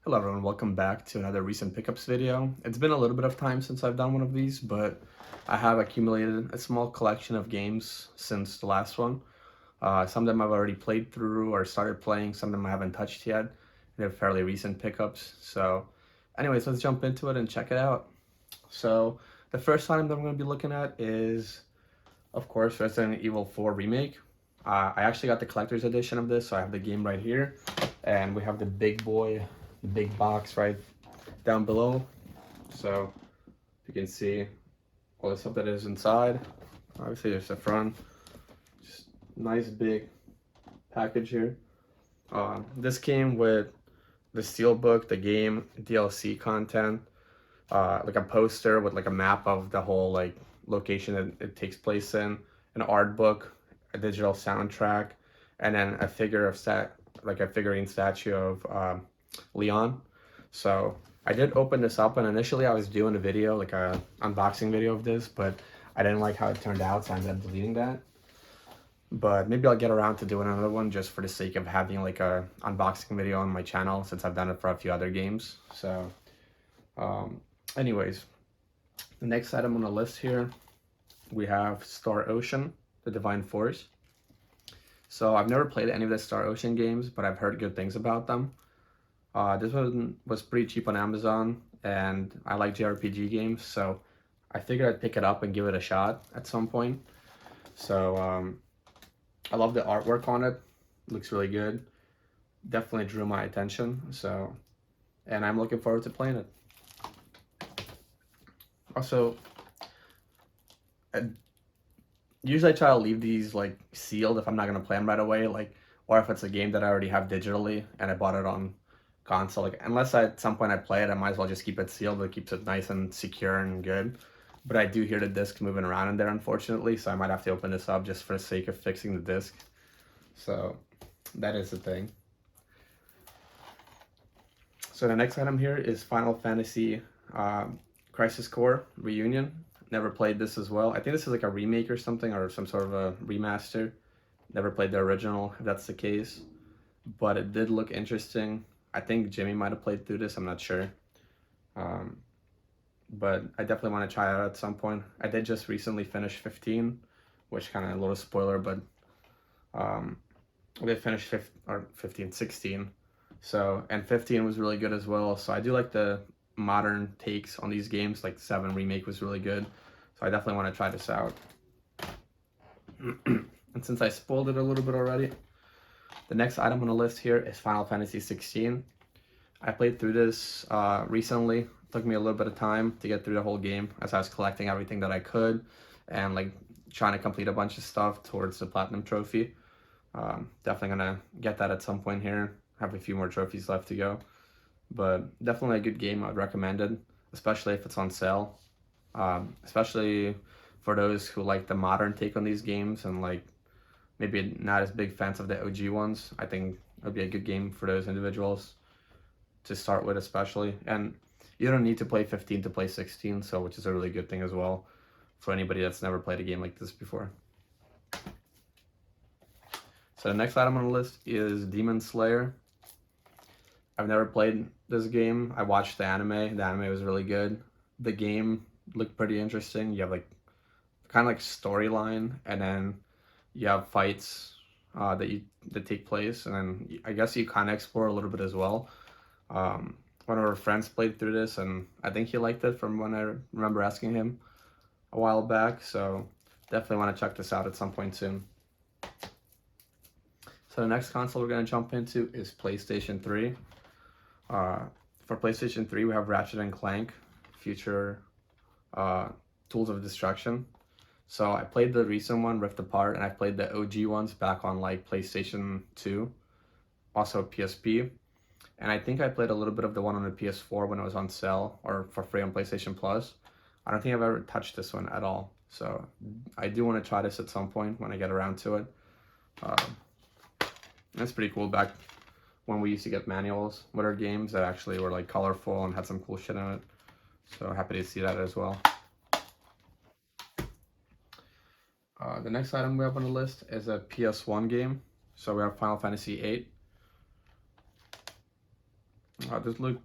Hello everyone, welcome back to another recent pickups video. It's been a little bit of time since I've done one of these, but I have accumulated a small collection of games since the last one. Some of them I've already played through or started playing, some of them I haven't touched yet. They're fairly recent pickups. So anyways, let's jump into it and check it out. So the first item that I'm going to be looking at is, of course, Resident Evil 4 Remake. I actually got the collector's edition of this, so I have the game right here. And we have the big boy, the big box right down below. So you can see all the stuff that is inside. Obviously there's the front. Just nice big package here. This came with the steelbook, the game, DLC content, like a poster with like a map of the whole like location that it takes place in, an art book, a digital soundtrack, and then a figure of like a figurine statue of Leon. So I did open this up, and initially I was doing a video, like a unboxing video of this, but I didn't like how it turned out, so I ended up deleting that. But maybe I'll get around to doing another one just for the sake of having like a unboxing video on my channel, since I've done it for a few other games. So um, anyways, the next item on the list here, we have Star Ocean, the Divine Force. So I've never played any of the Star Ocean games, but I've heard good things about them. This one was pretty cheap on Amazon, and I like JRPG games, so I figured I'd pick it up and give it a shot at some point. So I love the artwork on it. Looks really good. Definitely drew my attention. So, and I'm looking forward to playing it. Also, usually I try to leave these like sealed if I'm not gonna play them right away, like, or if it's a game that I already have digitally and I bought it on console. Like, unless at some point I play it, I might as well just keep it sealed. It keeps it nice and secure and good. But I do hear the disc moving around in there, unfortunately, so I might have to open this up just for the sake of fixing the disc. So that is the thing. So the next item here is Final Fantasy Crisis Core Reunion. Never played this as well. I think this is like a remake or something, or some sort of a remaster. Never played the original, if that's the case. But it did look interesting. I think Jimmy might have played through this, I'm not sure. Um, but I definitely want to try it out at some point. I did just recently finish 15, which kind of a little spoiler, but we did finish 15, 16. So, and 15 was really good as well. So I do like the modern takes on these games, like 7 Remake was really good. So I definitely want to try this out. And since I spoiled it a little bit already, the next item on the list here is Final Fantasy 16. I played through this recently. It took me a little bit of time to get through the whole game as I was collecting everything that I could and like trying to complete a bunch of stuff towards the Platinum Trophy. Definitely gonna get that at some point here. Have a few more trophies left to go. But definitely a good game. I'd recommend it, especially if it's on sale. Especially for those who like the modern take on these games and like maybe not as big fans of the OG ones. I think it would be a good game for those individuals to start with, especially. And you don't need to play 15 to play 16, so which is a really good thing as well for anybody that's never played a game like this before. So the next item on the list is Demon Slayer. I've never played this game. I watched the anime. The anime was really good. The game looked pretty interesting. You have like kind of like storyline, and then you have fights that take place, and then I guess you kind of explore a little bit as well. One of our friends played through this, and I think he liked it from when I remember asking him a while back. So definitely want to check this out at some point soon. So the next console we're going to jump into is PlayStation 3. For PlayStation 3, we have Ratchet and Clank, Future Tools of Destruction. So I played the recent one, Rift Apart, and I played the OG ones back on like PlayStation 2, also PSP. And I think I played a little bit of the one on the PS4 when it was on sale or for free on PlayStation Plus. I don't think I've ever touched this one at all. So I do want to try this at some point when I get around to it. That's pretty cool. Back when we used to get manuals with our games that actually were like colorful and had some cool shit in it. So happy to see that as well. The next item we have on the list is a PS1 game. So we have Final Fantasy VIII. This look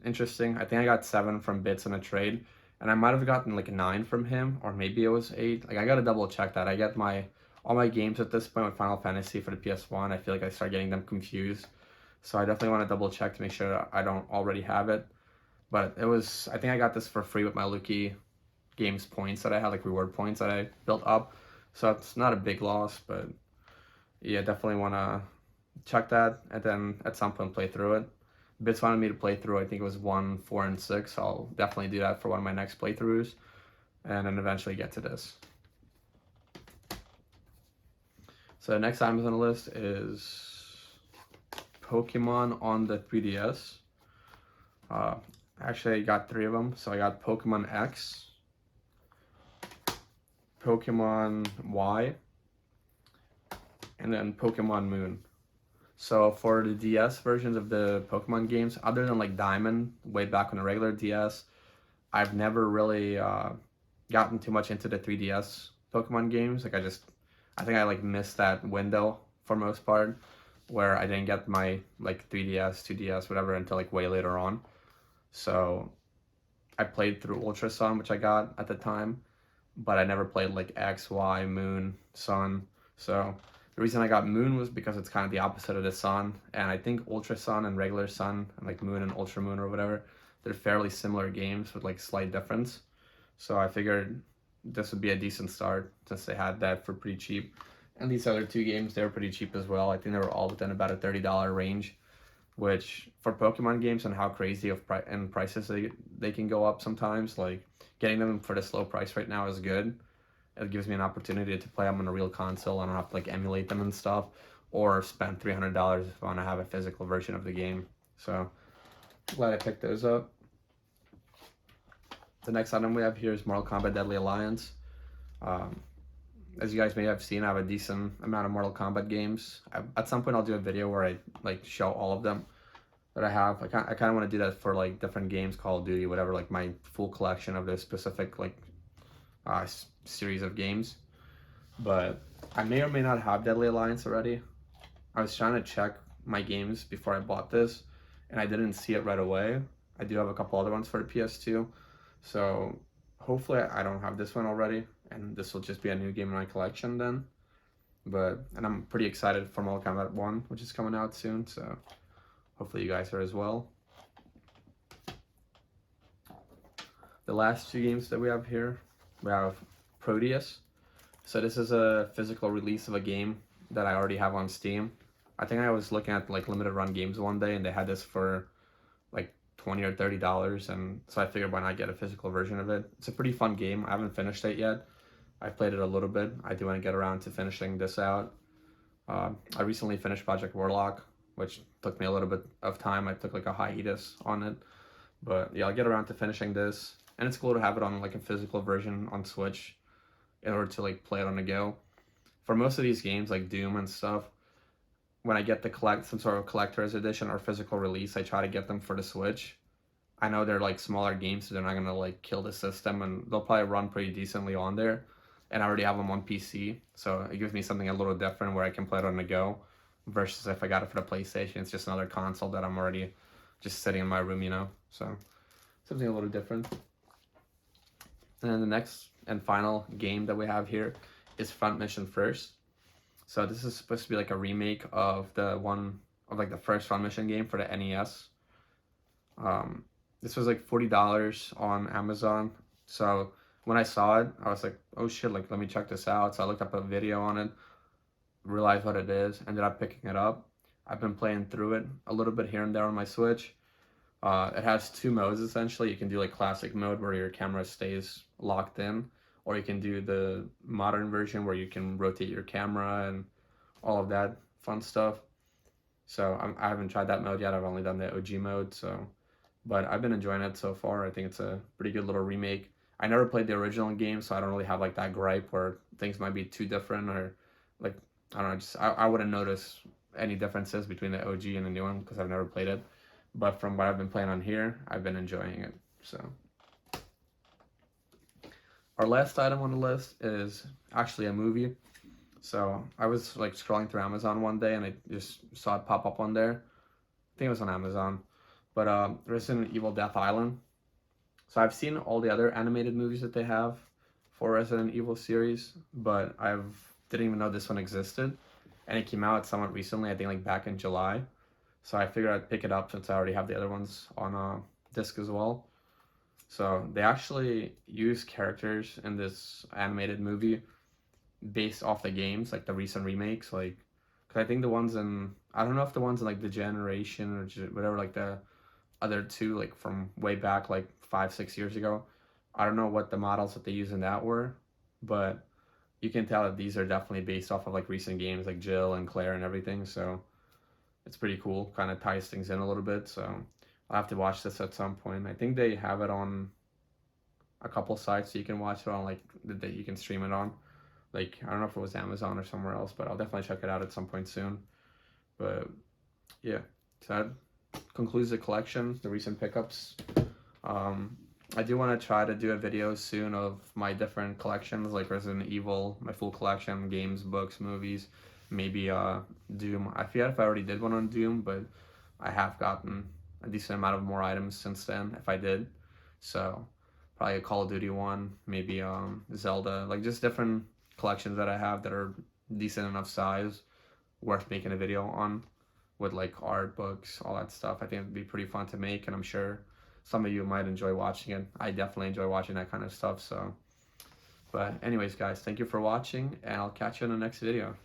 interesting. I think I got 7 from Bits in a trade, and I might have gotten like 9 from him, or maybe it was 8. Like I gotta double check that. I get my all my games at this point with Final Fantasy for the PS1. I feel like I start getting them confused, so I definitely want to double check to make sure I don't already have it. But it was, I think I got this for free with my Luki Games points that I had, like reward points that I built up. So it's not a big loss, but yeah, definitely want to check that and then at some point play through it. Bits wanted me to play through, I think it was 1, 4, and 6. I'll definitely do that for one of my next playthroughs and then eventually get to this. So the next item on the list is Pokemon on the 3DS. Actually, I got 3 of them. So I got Pokemon X, Pokemon Y, and then Pokemon Moon. So for the DS versions of the Pokemon games, other than like Diamond, way back on the regular DS, I've never really gotten too much into the 3DS Pokemon games. Like I think I like missed that window for most part, where I didn't get my like 3DS, 2DS, whatever until like way later on. So I played through Ultra Sun, which I got at the time, but I never played like X, Y, Moon, Sun. So the reason I got Moon was because it's kind of the opposite of the Sun, and I think Ultra Sun and regular Sun, and like Moon and Ultra Moon or whatever, they're fairly similar games with like slight difference. So I figured this would be a decent start since they had that for pretty cheap. And these other 2 games, they were pretty cheap as well. I think they were all within about a $30 range, which for Pokemon games and how crazy of prices they can go up sometimes, like getting them for the slow price right now is good. It gives me an opportunity to play them on a real console. I don't have to like emulate them and stuff, or spend $300 if I want to have a physical version of the game. So glad I picked those up. The next item we have here is Mortal Kombat Deadly Alliance. As you guys may have seen, I have a decent amount of Mortal Kombat games. At some point, I'll do a video where I like show all of them that I have. I kind of want to do that for like different games, Call of Duty, whatever, like my full collection of this specific like series of games. But I may or may not have Deadly Alliance already. I was trying to check my games before I bought this, and I didn't see it right away. I do have a couple other ones for the PS2, so hopefully I don't have this one already, and this will just be a new game in my collection then. And I'm pretty excited for Mortal Kombat 1, which is coming out soon, so hopefully you guys are as well. The last 2 games that we have here, we have Proteus. So this is a physical release of a game that I already have on Steam. I think I was looking at like limited run games one day and they had this for like $20 or $30, and so I figured why not get a physical version of it. It's a pretty fun game. I haven't finished it yet. I played it a little bit. I do want to get around to finishing this out. I recently finished Project Warlock, which took me a little bit of time. I took like a hiatus on it, but yeah, I'll get around to finishing this. And it's cool to have it on like a physical version on Switch in order to like play it on the go. For most of these games like Doom and stuff, when I get some sort of collector's edition or physical release, I try to get them for the Switch. I know they're like smaller games, so they're not gonna like kill the system, and they'll probably run pretty decently on there. And I already have them on PC, so it gives me something a little different where I can play it on the go. Versus if I got it for the PlayStation, it's just another console that I'm already just sitting in my room, you know. So something a little different. And then the next and final game that we have here is Front Mission First. So this is supposed to be like a remake of the first Front Mission game for the NES. This was like $40 on Amazon. So when I saw it, I was like, oh shit, like let me check this out. So I looked up a video on it, realized what it is, ended up picking it up. I've been playing through it a little bit here and there on my Switch. It has 2 modes essentially. You can do like classic mode where your camera stays locked in, or you can do the modern version where you can rotate your camera and all of that fun stuff. So I haven't tried that mode yet. I've only done the OG mode. But I've been enjoying it so far. I think it's a pretty good little remake. I never played the original game, so I don't really have like that gripe where things might be too different, or like I don't know. I wouldn't notice any differences between the OG and the new one because I've never played it. But from what I've been playing on here, I've been enjoying it. So our last item on the list is actually a movie. So I was like scrolling through Amazon one day and I just saw it pop up on there. I think it was on Amazon. But Resident Evil Death Island. So I've seen all the other animated movies that they have for Resident Evil series, but I've didn't even know this one existed, and it came out somewhat recently. I think like back in July. So I figured I'd pick it up since I already have the other ones on disc as well. So they actually use characters in this animated movie based off the games, like the recent remakes. Like, cause I think the ones in I don't know if the ones in like the Generation or whatever, like the other two, like from way back, like 5 6 years ago. I don't know what the models that they use in that were, but you can tell that these are definitely based off of like recent games, like Jill and Claire and everything. So it's pretty cool. Kind of ties things in a little bit. So I'll have to watch this at some point. I think they have it on a couple sites, so you can watch it on like that you can stream it on. Like I don't know if it was Amazon or somewhere else, but I'll definitely check it out at some point soon. But yeah, so that concludes the collection, the recent pickups. Um, I do want to try to do a video soon of my different collections, like Resident Evil, my full collection, games, books, movies, maybe Doom. I forget if I already did one on Doom, but I have gotten a decent amount of more items since then, if I did. So probably a Call of Duty one, maybe Zelda, like just different collections that I have that are decent enough size, worth making a video on with like art, books, all that stuff. I think it'd be pretty fun to make, and I'm sure some of you might enjoy watching it. I definitely enjoy watching that kind of stuff. So, but anyways, guys, thank you for watching, and I'll catch you in the next video.